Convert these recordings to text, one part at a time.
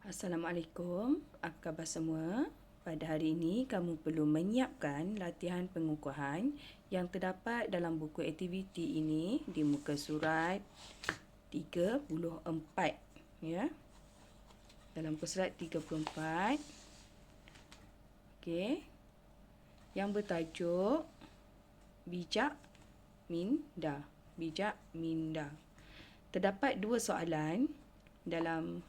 Assalamualaikum, apa khabar semua? Pada hari ini, kamu perlu menyiapkan latihan pengukuhan yang terdapat dalam buku aktiviti ini di muka surat 34. Ya. Dalam muka surat 34. Okey. Yang bertajuk Bijak Minda. Bijak Minda. Terdapat dua soalan dalam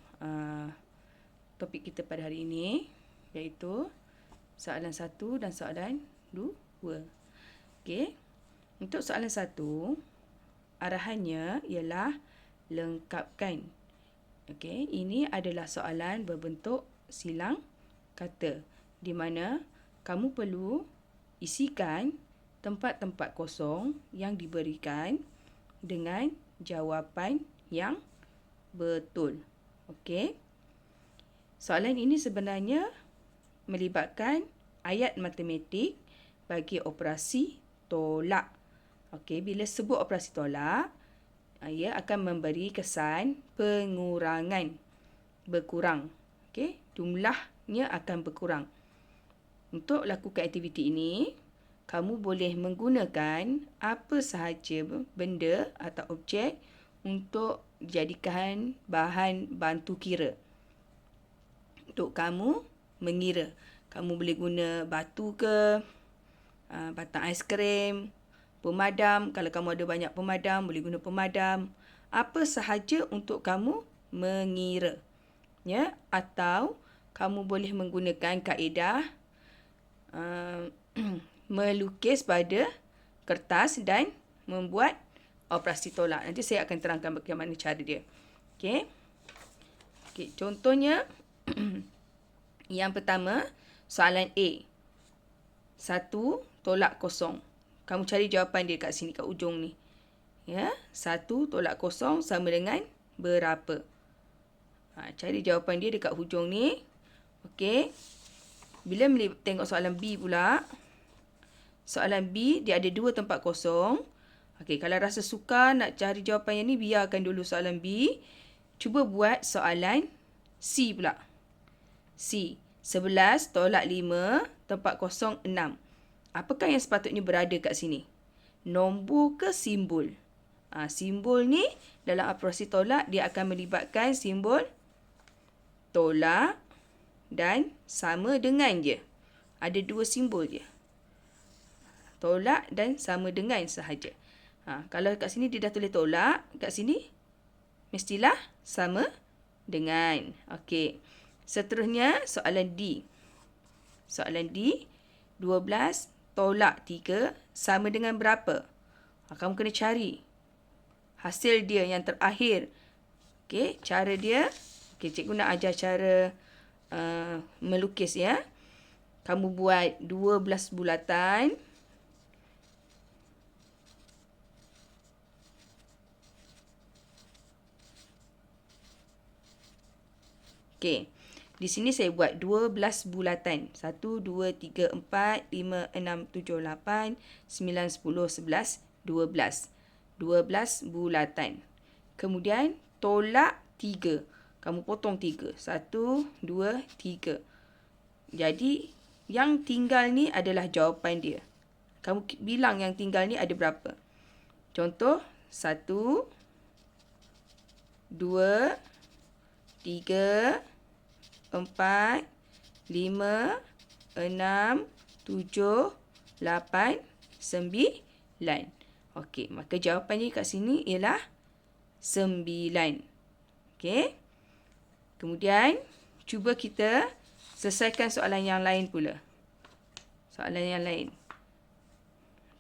topik kita pada hari ini, iaitu soalan 1 dan soalan 2. Okey. Untuk soalan 1, arahannya ialah lengkapkan. Okey, ini adalah soalan berbentuk silang kata di mana kamu perlu isikan tempat-tempat kosong yang diberikan dengan jawapan yang betul. Okey. Soalan ini sebenarnya melibatkan ayat matematik bagi operasi tolak. Okey, bila sebut operasi tolak, ia akan memberi kesan pengurangan, berkurang. Okey, jumlahnya akan berkurang. Untuk lakukan aktiviti ini, kamu boleh menggunakan apa sahaja benda atau objek untuk dijadikan bahan bantu kira. Untuk kamu mengira. Kamu boleh guna batu ke, batang aiskrim, pemadam. Kalau kamu ada banyak pemadam, boleh guna pemadam. Apa sahaja untuk kamu mengira. Ya, atau kamu boleh menggunakan kaedah melukis pada kertas dan membuat operasi tolak. Nanti saya akan terangkan bagaimana cara dia. Okey. Okey, contohnya yang pertama, soalan A. 1 tolak kosong. Kamu cari jawapan dia kat sini, kat ujung ni. Ya, 1 tolak kosong sama dengan berapa? Cari jawapan dia dekat hujung ni. Okey. Bila tengok soalan B pula. Soalan B, dia ada 2 tempat kosong. Okey, kalau rasa sukar nak cari jawapan yang ni, biarkan dulu soalan B. Cuba buat soalan C pula. C. 11 tolak 5, tempat kosong 6. Apakah yang sepatutnya berada kat sini? Nombor ke simbol? Simbol ni dalam operasi tolak dia akan melibatkan simbol tolak dan sama dengan je. Ada 2 simbol je. Tolak dan sama dengan sahaja. Kalau kat sini dia dah tulis tolak, kat sini mestilah sama dengan. Okey. Seterusnya, soalan D. Soalan D, 12 tolak 3 sama dengan berapa? Kamu kena cari hasil dia yang terakhir. Okey, cara dia. Okey, cikgu nak ajar cara melukis ya. Kamu buat 12 bulatan. Okey. Di sini saya buat 12 bulatan. 1, 2, 3, 4, 5, 6, 7, 8, 9, 10, 11, 12. 12 bulatan. Kemudian tolak 3. Kamu potong 3. 1, 2, 3. Jadi yang tinggal ni adalah jawapan dia. Kamu bilang yang tinggal ni ada berapa. Contoh 1, 2, 3, 4, 5, 6, 7, 8, 9. Okey, maka jawapannya kat sini ialah 9. Okey. Kemudian, cuba kita selesaikan soalan yang lain pula. Soalan yang lain.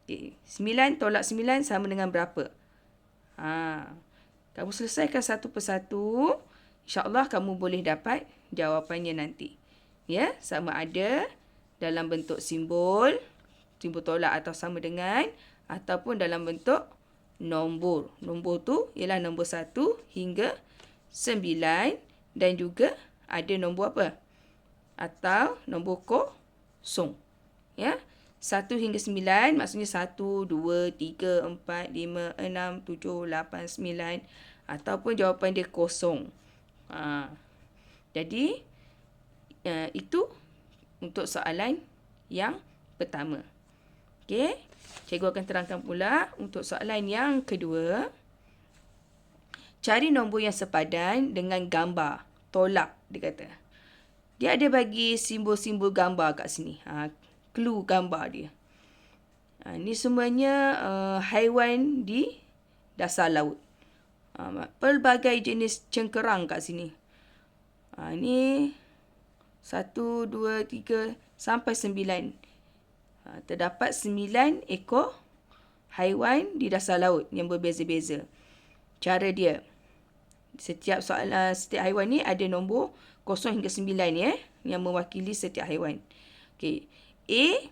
Okey, 9 tolak 9 sama dengan berapa? Kamu selesaikan satu persatu. InsyaAllah kamu boleh dapat jawapannya nanti. Ya, sama ada dalam bentuk simbol tolak atau sama dengan, ataupun dalam bentuk nombor. Nombor tu ialah nombor 1 hingga 9 dan juga ada nombor apa? Atau nombor kosong. Ya, 1 hingga 9 maksudnya 1, 2, 3, 4, 5, 6, 7, 8, 9 ataupun jawapan dia kosong. Jadi, itu untuk soalan yang pertama. Okey, cikgu akan terangkan pula untuk soalan yang kedua. Cari nombor yang sepadan dengan gambar tolak, dia kata. Dia ada bagi simbol-simbol gambar kat sini. Clue gambar dia. Ni semuanya haiwan di dasar laut. Pelbagai jenis cengkerang kat sini. Ni 1, 2, 3 sampai 9. Terdapat 9 ekor haiwan di dasar laut yang berbeza-beza. Cara dia. Setiap haiwan ni ada nombor 0 hingga 9 yang mewakili setiap haiwan. Okey. A,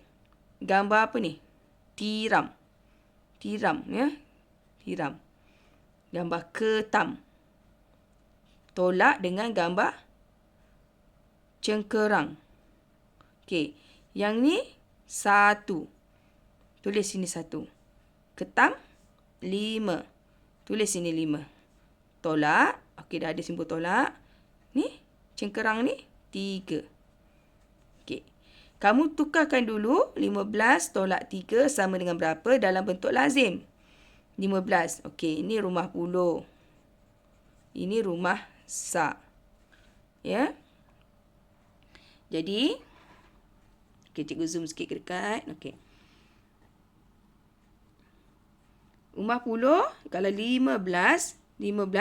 gambar apa ni? Tiram. Tiram ya. Tiram. Gambar ketam. Tolak dengan gambar cengkerang. Okey. Yang ni 1. Tulis sini 1. Ketam 5. Tulis sini 5. Tolak. Okey, dah ada simbol tolak. Ni, cengkerang ni 3. Okey. Kamu tukarkan dulu 15 tolak 3 sama dengan berapa dalam bentuk lazim. 15. Okey, ini rumah puluh. Ini rumah sak. Ya. Jadi, okey, cikgu zoom sikit ke dekat. Okey. Rumah puluh, kalau 15 ni 10,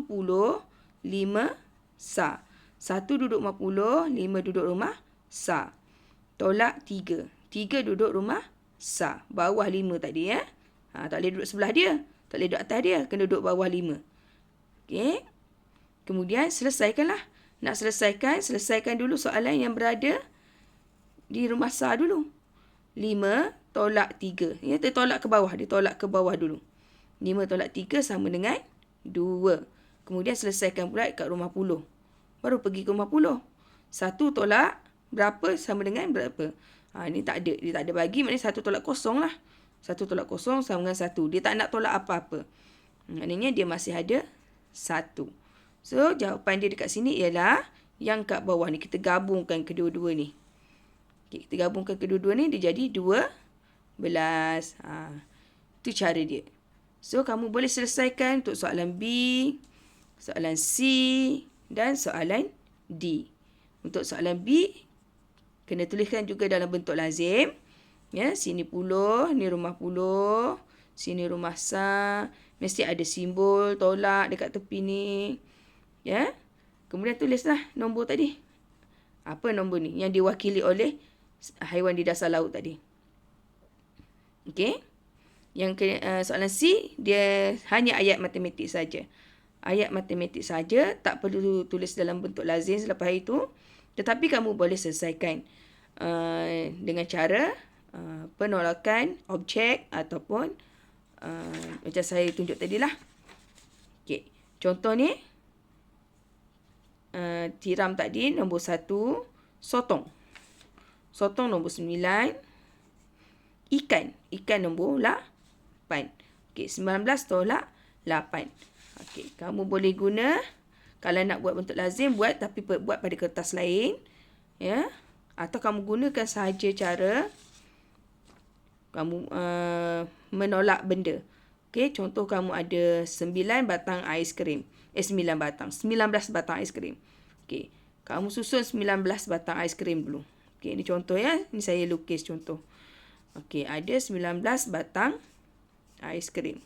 5 sak. 1 duduk rumah puluh, 5 duduk rumah sak. Tolak 3. 3 duduk rumah sak. Bawah 5 tadi ya. Tak boleh duduk sebelah dia. Tak boleh duduk atas dia. Kena duduk bawah 5. Okey. Kemudian selesaikanlah. Nak selesaikan dulu soalan yang berada di rumah sa dulu. 5 tolak 3. Ya, dia tolak ke bawah. Dia tolak ke bawah dulu. 5 tolak 3 sama dengan 2. Kemudian selesaikan pula kat rumah puluh. Baru pergi ke rumah puluh. 1 tolak berapa sama dengan berapa. Ni tak ada. Dia tak ada bagi. Maknanya 1 tolak 0 lah. 1 tolak 0 sama dengan 1. Dia tak nak tolak apa-apa. Maknanya dia masih ada 1. So, jawapan dia dekat sini ialah yang kat bawah ni. Kita gabungkan kedua-dua ni. Okay, kita gabungkan kedua-dua ni, dia jadi 12. Itu cara dia. So, kamu boleh selesaikan untuk soalan B, soalan C dan soalan D. Untuk soalan B, kena tuliskan juga dalam bentuk lazim. Ya, sini puluh, ni rumah puluh, sini rumah sa. Mesti ada simbol tolak dekat tepi ni. Ya. Kemudian tulislah nombor tadi. Apa nombor ni? Yang diwakili oleh haiwan di dasar laut tadi. Okey. Yang soalan C, dia hanya ayat matematik saja. Ayat matematik saja, tak perlu tulis dalam bentuk lazim selepas itu. Tetapi kamu boleh selesaikan dengan cara penolakan objek ataupun macam saya tunjuk tadilah. Okey. Contoh ni, tiram tadi nombor 1, sotong. Sotong nombor 9, ikan nombor 8. Okey, 19 tolak 8. Okey, kamu boleh guna kalau nak buat bentuk lazim tapi buat pada kertas lain, ya. Atau kamu gunakan sahaja cara kamu menolak benda. Okey, contoh kamu ada 9 batang aiskrim. 19 batang aiskrim. Okey, kamu susun 19 batang aiskrim dulu. Okey, ini contoh ya. Ini saya lukis contoh. Okey, ada 19 batang aiskrim.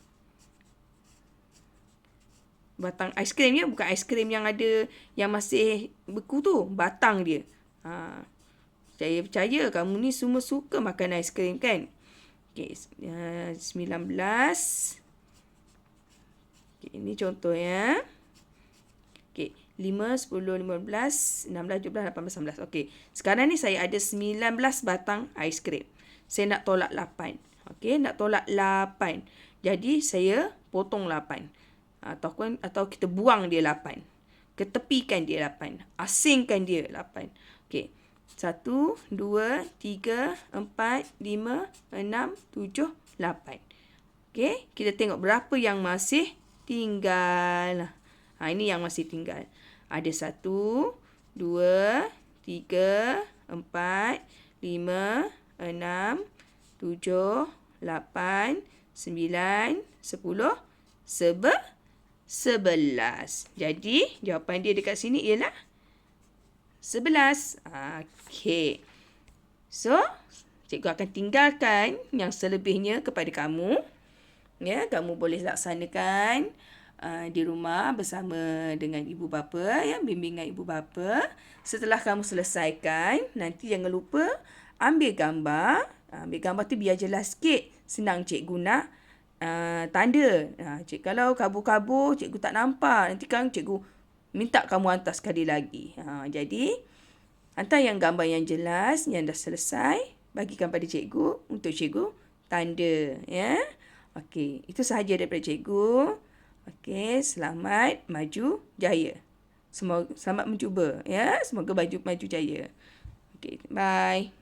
Batang aiskrim ya, bukan aiskrim yang ada yang masih beku tu, batang dia. Saya percaya kamu ni semua suka makan aiskrim kan? Okey, 19. Okey, ini contoh ya. Okey, 5, 10, 15, 16, 17, 18, 19. Okey, sekarang ni saya ada 19 batang aiskrim. Saya nak tolak 8. Okey, nak tolak 8. Jadi, saya potong 8. Atau kita buang dia 8. Ketepikan dia 8. Asingkan dia 8. Okey. 1, 2, 3, 4, 5, 6, 7, 8. Okey. Kita tengok berapa yang masih tinggal. Ini yang masih tinggal. Ada 1, 2, 3, 4, 5, 6, 7, 8, 9, 10, 11. Jadi, jawapan dia dekat sini ialah 11. Okey. So, cikgu akan tinggalkan yang selebihnya kepada kamu. Ya, kamu boleh laksanakan di rumah bersama dengan ibu bapa, ya, bimbingan ibu bapa. Setelah kamu selesaikan, nanti jangan lupa ambil gambar. Ambil gambar tu biar jelas sikit. Senang cikgu nak tanda. Kalau kabur-kabur, cikgu tak nampak. Nanti kan cikgu minta kamu hantar sekali lagi. Jadi, hantar yang gambar yang jelas, yang dah selesai. Bagikan pada cikgu untuk cikgu tanda. Ya. Okey, itu sahaja daripada cikgu. Okey, selamat maju jaya. Selamat mencuba, ya. Semoga maju jaya. Okey, bye.